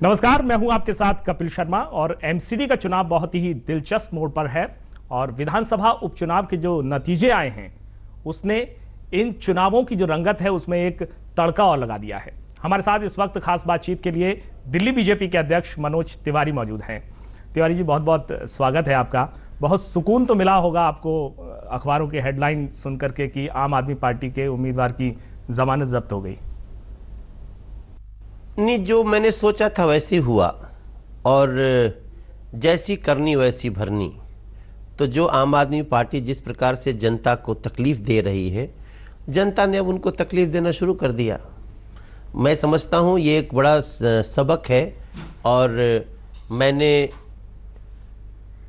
नमस्कार, मैं हूं आपके साथ कपिल शर्मा और एमसीडी का चुनाव बहुत ही दिलचस्प मोड़ पर है और विधानसभा उपचुनाव के जो नतीजे आए हैं उसने इन चुनावों की जो रंगत है उसमें एक तड़का और लगा दिया है। हमारे साथ इस वक्त खास बातचीत के लिए दिल्ली बीजेपी के अध्यक्ष मनोज तिवारी मौजूद हैं। तिवारी जी, बहुत बहुत स्वागत है आपका। बहुत सुकून तो मिला होगा आपको अखबारों की हेडलाइन सुन करके कि आम आदमी पार्टी के उम्मीदवार की जमानत जब्त हो गई। नहीं, जो मैंने सोचा था वैसे हुआ और जैसी करनी वैसी भरनी। तो जो आम आदमी पार्टी जिस प्रकार से जनता को तकलीफ दे रही है, जनता ने अब उनको तकलीफ देना शुरू कर दिया। मैं समझता हूँ ये एक बड़ा सबक है। और मैंने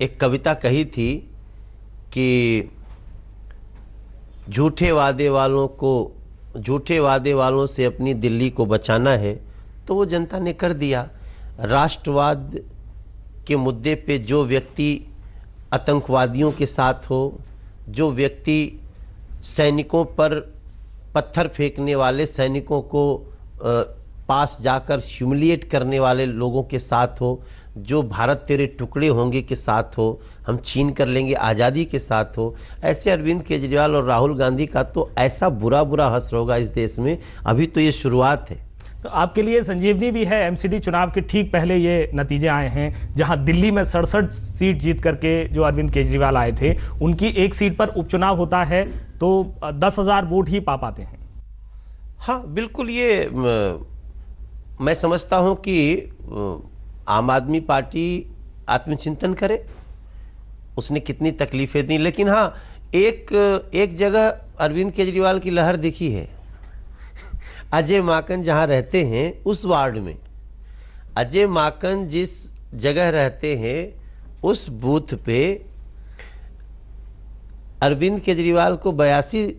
एक कविता कही थी कि झूठे वादे वालों से अपनी दिल्ली को बचाना है, तो वो जनता ने कर दिया। राष्ट्रवाद के मुद्दे पे जो व्यक्ति आतंकवादियों के साथ हो, जो व्यक्ति सैनिकों पर पत्थर फेंकने वाले सैनिकों को पास जाकर ह्यूमिलिएट करने वाले लोगों के साथ हो, जो भारत तेरे टुकड़े होंगे के साथ हो, हम छीन कर लेंगे आज़ादी के साथ हो, ऐसे अरविंद केजरीवाल और राहुल गांधी का तो ऐसा बुरा बुरा असर होगा इस देश में। अभी तो ये शुरुआत है। तो आपके लिए संजीवनी भी है। एमसीडी चुनाव के ठीक पहले ये नतीजे आए हैं जहां दिल्ली में 67 सीट जीत करके जो अरविंद केजरीवाल आए थे, उनकी एक सीट पर उपचुनाव होता है तो 10,000 वोट ही पा पाते हैं। हाँ बिल्कुल, ये मैं समझता हूँ कि आम आदमी पार्टी आत्मचिंतन करे, उसने कितनी तकलीफें दी। लेकिन हाँ, एक जगह अरविंद केजरीवाल की लहर दिखी है। अजय माकन जहाँ रहते हैं उस वार्ड में, अजय माकन जिस जगह रहते हैं उस बूथ पे अरविंद केजरीवाल को 82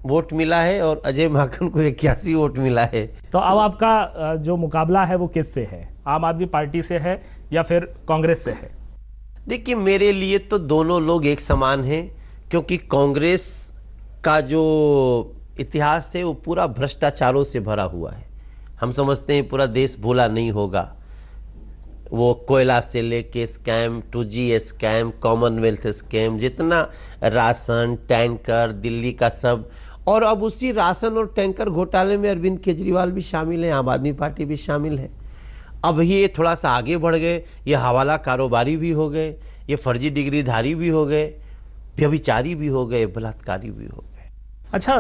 वोट मिला है और अजय माकन को 81 वोट मिला है। तो अब आपका जो मुकाबला है वो किससे है? आम आदमी पार्टी से है या फिर कांग्रेस से है? देखिए, मेरे लिए तो दोनों लोग एक समान हैं, क्योंकि कांग्रेस का जो इतिहास है वो पूरा भ्रष्टाचारों से भरा हुआ है। हम समझते हैं पूरा देश भूला नहीं होगा। वो कोयला से लेके scam, 2G scam, Commonwealth scam, जितना राशन टैंकर दिल्ली का सब। और अब उसी राशन और टैंकर घोटाले में अरविंद केजरीवाल भी शामिल है, आम आदमी पार्टी भी शामिल है। अब ये थोड़ा सा आगे बढ़ गए, ये हवाला कारोबारी भी हो गए, ये फर्जी डिग्रीधारी भी हो गए, व्यभिचारी भी हो गए, बलात्कारी भी हो गए। अच्छा,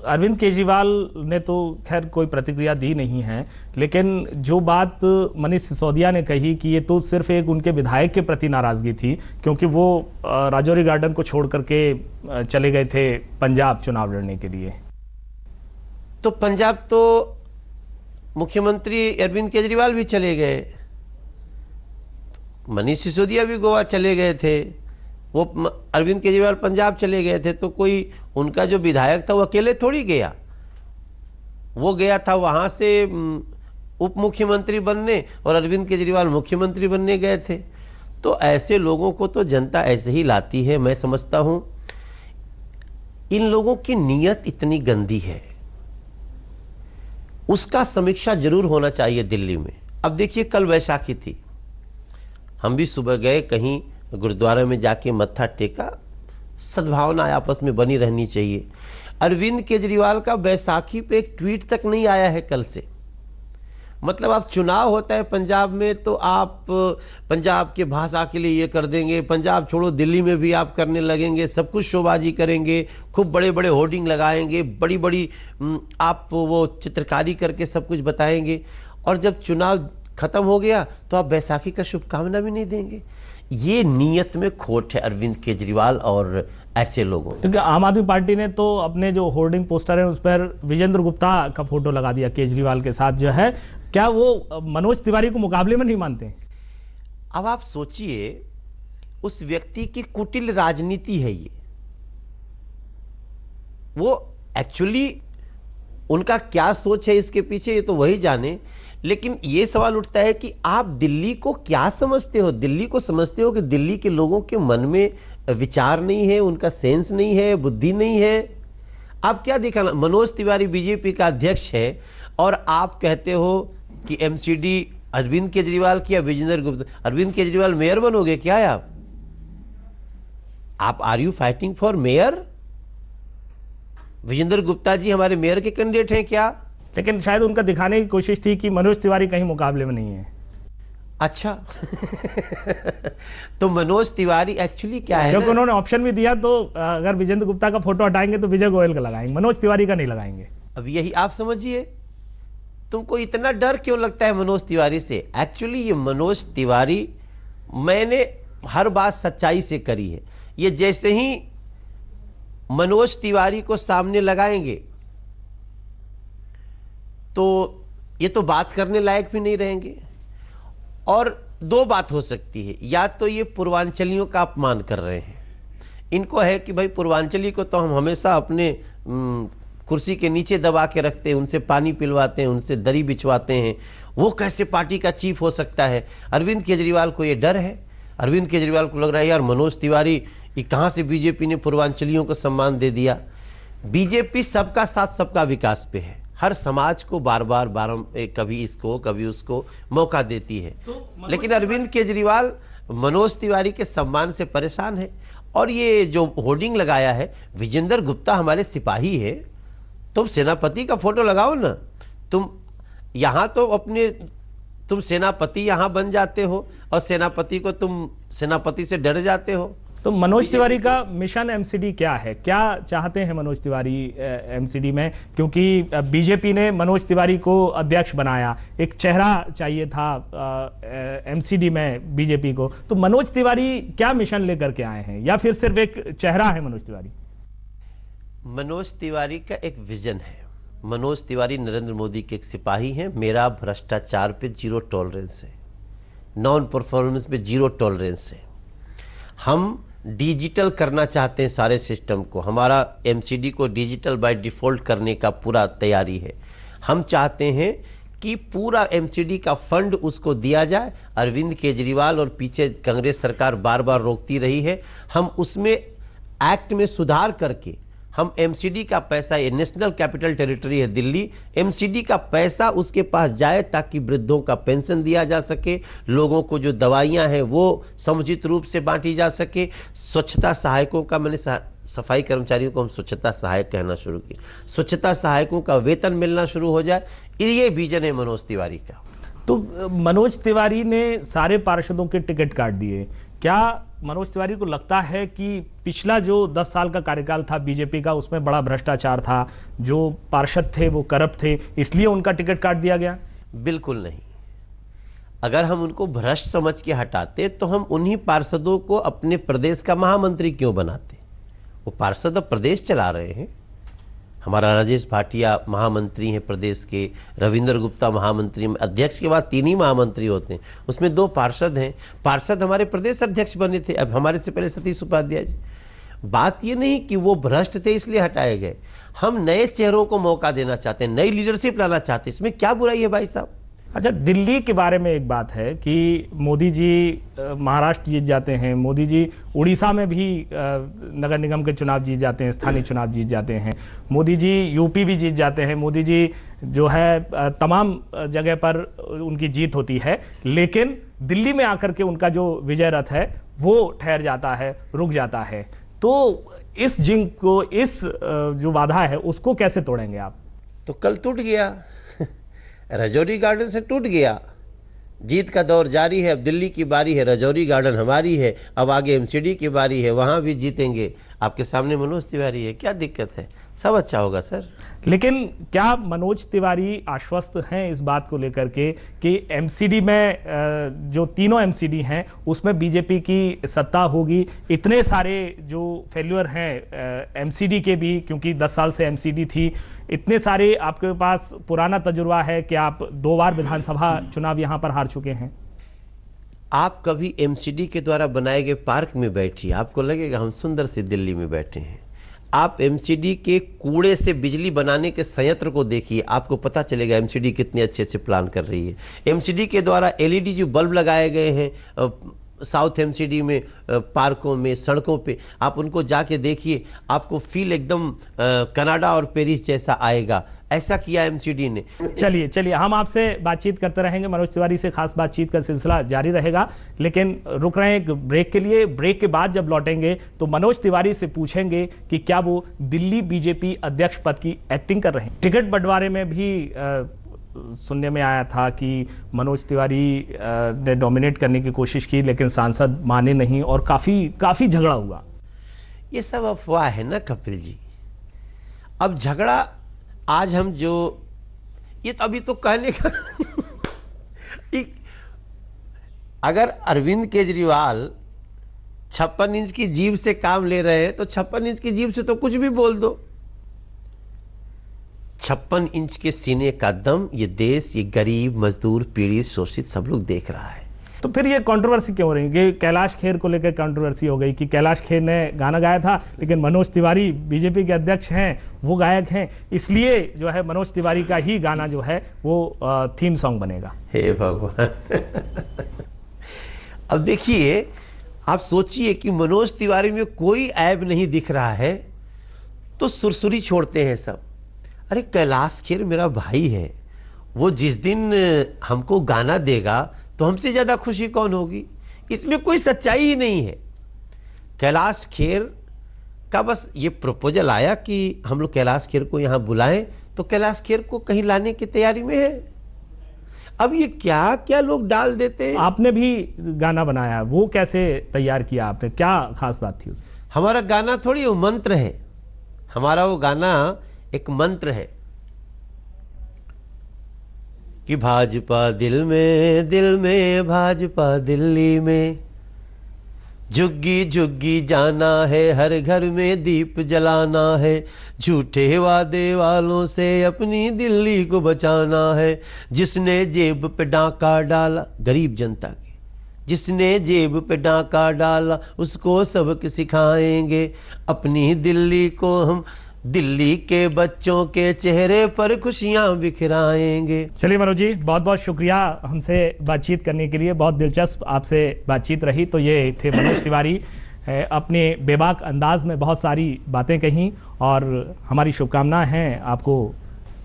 अरविंद केजरीवाल ने तो खैर कोई प्रतिक्रिया दी नहीं है, लेकिन जो बात मनीष सिसोदिया ने कही कि ये तो सिर्फ एक उनके विधायक के प्रति नाराजगी थी, क्योंकि वो राजौरी गार्डन को छोड़ करके चले गए थे पंजाब चुनाव लड़ने के लिए। तो पंजाब तो मुख्यमंत्री अरविंद केजरीवाल भी चले गए, मनीष सिसोदिया भी गोवा चले गए थे, वो अरविंद केजरीवाल पंजाब चले गए थे। तो कोई उनका जो विधायक था वो अकेले थोड़ी गया, वो गया था वहाँ से उप मुख्यमंत्री बनने और अरविंद केजरीवाल मुख्यमंत्री बनने गए थे। तो ऐसे लोगों को तो जनता ऐसे ही लाती है। मैं समझता हूँ इन लोगों की नीयत इतनी गंदी है, उसका समीक्षा जरूर होना चाहिए दिल्ली में। अब देखिए, कल वैशाखी थी, हम भी सुबह गए कहीं गुरुद्वारा में जाके मत्था टेका। सद्भावना आपस में बनी रहनी चाहिए। अरविंद केजरीवाल का बैसाखी पे एक ट्वीट तक नहीं आया है कल से। मतलब अब चुनाव होता है पंजाब में तो आप पंजाब के भाषा के लिए ये कर देंगे, पंजाब छोड़ो दिल्ली में भी आप करने लगेंगे, सब कुछ शोबाजी करेंगे, खूब बड़े बड़े होर्डिंग लगाएंगे, बड़ी बड़ी आप वो चित्रकारी करके सब कुछ बताएंगे, और जब चुनाव खत्म हो गया तो आप बैसाखी का शुभकामना भी नहीं देंगे। ये नीयत में खोट है अरविंद केजरीवाल और ऐसे लोगों। क्योंकि आम आदमी पार्टी ने तो अपने जो होर्डिंग पोस्टर है उस पर विजेंद्र गुप्ता का फोटो लगा दिया केजरीवाल के साथ जो है। क्या वो मनोज तिवारी को मुकाबले में नहीं मानते? अब आप सोचिए, उस व्यक्ति की कुटिल राजनीति है ये। वो एक्चुअली उनका क्या सोच है इसके पीछे ये तो वही जाने। लेकिन ये सवाल उठता है कि आप दिल्ली को क्या समझते हो? दिल्ली को समझते हो कि दिल्ली के लोगों के मन में विचार नहीं है, उनका सेंस नहीं है, बुद्धि नहीं है? आप क्या दिखाना? मनोज तिवारी बीजेपी का अध्यक्ष है और आप कहते हो कि एमसीडी अरविंद केजरीवाल की या विजेंद्र गुप्ता? अरविंद केजरीवाल मेयर बनोगे क्या है आप are you fighting for mayor? Vijender Gupta ji हमारे मेयर के कैंडिडेट हैं क्या? लेकिन शायद उनका दिखाने की कोशिश थी कि मनोज तिवारी कहीं मुकाबले में नहीं है। अच्छा तो मनोज तिवारी एक्चुअली क्या है क्योंकि ना, उन्होंने ऑप्शन भी दिया, तो अगर विजेंद्र गुप्ता का फोटो हटाएंगे तो विजय गोयल का लगाएंगे, मनोज तिवारी का नहीं लगाएंगे। अब यही आप समझिए, तुमको इतना डर क्यों लगता है मनोज तिवारी से? एक्चुअली ये मनोज तिवारी, मैंने हर बात सच्चाई से करी है। ये जैसे ही मनोज तिवारी को सामने लगाएंगे तो ये तो बात करने लायक भी नहीं रहेंगे। और दो बात हो सकती है, या तो ये पूर्वांचलियों का अपमान कर रहे हैं, इनको है कि भाई पूर्वांचली को तो हम हमेशा अपने कुर्सी के नीचे दबा के रखते हैं, उनसे पानी पिलवाते हैं, उनसे दरी बिछवाते हैं, वो कैसे पार्टी का चीफ हो सकता है। अरविंद केजरीवाल को ये डर है, अरविंद केजरीवाल को लग रहा है यार मनोज तिवारी ये कहाँ से बीजेपी ने पूर्वांचलियों को सम्मान दे दिया। बीजेपी सबका साथ सबका विकास पे है, हर समाज को बार बार कभी इसको कभी उसको मौका देती है। लेकिन अरविंद केजरीवाल मनोज तिवारी के सम्मान से परेशान है। और ये जो होर्डिंग लगाया है, विजेंद्र गुप्ता हमारे सिपाही है, तुम सेनापति का फोटो लगाओ ना। तुम यहां तो अपने तुम सेनापति यहां बन जाते हो और सेनापति को तुम सेनापति से डर जाते हो। तो मनोज तिवारी का मिशन एमसीडी क्या है, क्या चाहते हैं मनोज तिवारी एमसीडी में? क्योंकि बीजेपी ने मनोज तिवारी को अध्यक्ष बनाया, एक चेहरा चाहिए था एमसीडी में बीजेपी को। तो मनोज तिवारी क्या मिशन लेकर के आए हैं, या फिर सिर्फ एक चेहरा है मनोज तिवारी? मनोज तिवारी का एक विजन है। मनोज तिवारी नरेंद्र मोदी के एक सिपाही हैं। मेरा भ्रष्टाचार पे जीरो टॉलरेंस है, नॉन परफॉर्मेंस पे जीरो टॉलरेंस है। हम डिजिटल करना चाहते हैं सारे सिस्टम को, हमारा एमसीडी को डिजिटल बाय डिफॉल्ट करने का पूरा तैयारी है। हम चाहते हैं कि पूरा एमसीडी का फंड उसको दिया जाए। अरविंद केजरीवाल और पीछे कांग्रेस सरकार बार बार रोकती रही है। हम उसमें एक्ट में सुधार करके हम एमसीडी का पैसा, ये नेशनल कैपिटल टेरिटरी है दिल्ली, एमसीडी का पैसा उसके पास जाए ताकि वृद्धों का पेंशन दिया जा सके, लोगों को जो दवाइयां हैं वो समुचित रूप से बांटी जा सके। स्वच्छता सहायकों का, मैंने सफाई कर्मचारियों को हम स्वच्छता सहायक कहना शुरू किया, स्वच्छता सहायकों का वेतन मिलना शुरू हो जाए। ये विजन है मनोज तिवारी का। तो मनोज तिवारी ने सारे पार्षदों के टिकट काट दिए। क्या मनोज तिवारी को लगता है कि पिछला जो 10 साल का कार्यकाल था बीजेपी का, उसमें बड़ा भ्रष्टाचार था, जो पार्षद थे वो करप्ट थे, इसलिए उनका टिकट काट दिया गया? बिल्कुल नहीं। अगर हम उनको भ्रष्ट समझ के हटाते तो हम उन्हीं पार्षदों को अपने प्रदेश का महामंत्री क्यों बनाते? वो पार्षद अब प्रदेश चला रहे हैं। हमारा राजेश भाटिया महामंत्री हैं प्रदेश के, रविंद्र गुप्ता महामंत्री, अध्यक्ष के बाद 3 ही महामंत्री होते हैं, उसमें 2 पार्षद हैं। पार्षद हमारे प्रदेश अध्यक्ष बने थे, अब हमारे से पहले सतीश उपाध्याय जी। बात ये नहीं कि वो भ्रष्ट थे इसलिए हटाए गए, हम नए चेहरों को मौका देना चाहते हैं, नई लीडरशिप लाना चाहते हैं। इसमें क्या बुराई है भाई साहब? अच्छा, दिल्ली के बारे में एक बात है कि मोदी जी महाराष्ट्र जीत जाते हैं, मोदी जी उड़ीसा में भी नगर निगम के चुनाव जीत जाते हैं, स्थानीय चुनाव जीत जाते हैं, मोदी जी यूपी भी जीत जाते हैं, मोदी जी जो है तमाम जगह पर उनकी जीत होती है। लेकिन दिल्ली में आकर के उनका जो विजय रथ है वो ठहर जाता है, रुक जाता है। तो इस जिंक को, इस जो बाधा है उसको कैसे तोड़ेंगे आप? तो कल टूट गया, रजौरी गार्डन से टूट गया। जीत का दौर जारी है, अब दिल्ली की बारी है, रजौरी गार्डन हमारी है, अब आगे एमसीडी की बारी है, वहां भी जीतेंगे। आपके सामने मनोज तिवारी है, क्या दिक्कत है? सब अच्छा होगा सर। लेकिन क्या मनोज तिवारी आश्वस्त हैं इस बात को लेकर के कि एमसीडी में जो तीनों एमसीडी हैं उसमें बीजेपी की सत्ता होगी? इतने सारे जो फेल्यूर हैं एमसीडी के भी, क्योंकि 10 साल से एमसीडी थी, इतने सारे आपके पास पुराना तजुर्बा है कि आप 2 बार विधानसभा चुनाव यहां पर हार चुके हैं। आप कभी एमसीडी के द्वारा बनाए गए पार्क में बैठिए, आपको लगेगा हम सुंदर सी दिल्ली में बैठे हैं। आप एमसीडी के कूड़े से बिजली बनाने के संयंत्र को देखिए, आपको पता चलेगा एमसीडी कितने अच्छे से प्लान कर रही है। एमसीडी के द्वारा एलईडी जो बल्ब लगाए गए हैं साउथ एमसीडी में पार्कों में, सड़कों पे आप उनको जाके देखिए, आपको फील एकदम कनाडा और पेरिस जैसा आएगा। ऐसा किया एमसीडी ने। चलिए चलिए, हम आपसे बातचीत करते रहेंगे, मनोज तिवारी से खास बातचीत का सिलसिला जारी रहेगा, लेकिन रुक रहे हैं एक ब्रेक के लिए। ब्रेक के बाद जब लौटेंगे तो मनोज तिवारी से पूछेंगे कि क्या वो दिल्ली बीजेपी अध्यक्ष पद की एक्टिंग कर रहे हैं। टिकट बंटवारे में भी सुनने में आया था कि मनोज तिवारी ने डोमिनेट करने की कोशिश की, लेकिन सांसद माने नहीं और काफी झगड़ा हुआ। ये सब अफवाह है ना कपिल जी। अब झगड़ा आज हम जो ये तो अभी तो कहने का अगर अरविंद केजरीवाल 56 इंच की जीभ से काम ले रहे हैं तो 56 इंच की जीभ से तो कुछ भी बोल दो। 56 इंच के सीने का दम ये देश, ये गरीब, मजदूर, पीड़ित, शोषित सब लोग देख रहा है। तो फिर ये कंट्रोवर्सी क्यों हो रही है कि कैलाश खेर को लेकर कंट्रोवर्सी हो गई कि कैलाश खेर ने गाना गाया था, लेकिन मनोज तिवारी बीजेपी के अध्यक्ष हैं, वो गायक हैं, इसलिए जो है मनोज तिवारी का ही गाना जो है वो थीम सॉन्ग बनेगा। हे भगवान। अब देखिए, आप सोचिए कि मनोज तिवारी में कोई ऐब नहीं दिख रहा है तो सुरसुरी छोड़ते हैं सब। अरे कैलाश खेर मेरा भाई है, वो जिस दिन हमको गाना देगा तो हमसे ज़्यादा खुशी कौन होगी। इसमें कोई सच्चाई ही नहीं है। कैलाश खेर का बस ये प्रपोजल आया कि हम लोग कैलाश खेर को यहाँ बुलाएं, तो कैलाश खेर को कहीं लाने की तैयारी में है। अब ये क्या क्या लोग डाल देते हैं। आपने भी गाना बनाया, वो कैसे तैयार किया आपने, क्या खास बात थी उसमें? हमारा गाना थोड़ी वो मंत्र है, हमारा वो गाना एक मंत्र है कि भाजपा दिल में भाजपा दिल्ली में, झुग्गी झुग्गी जाना है, हर घर में दीप जलाना है, झूठे वादे वालों से अपनी दिल्ली को बचाना है। जिसने जेब पे डाका डाला, गरीब जनता के, जिसने जेब पे डाका डाला उसको सबक सिखाएंगे। अपनी दिल्ली को हम दिल्ली के बच्चों के चेहरे पर खुशियां बिखराएंगे। चलिए मनोज जी, बहुत बहुत शुक्रिया हमसे बातचीत करने के लिए, बहुत दिलचस्प आपसे बातचीत रही। तो ये थे मनोज तिवारी, अपने बेबाक अंदाज में बहुत सारी बातें कहीं, और हमारी शुभकामनाएं हैं आपको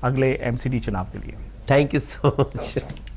अगले एमसीडी चुनाव के लिए। Thank you so much.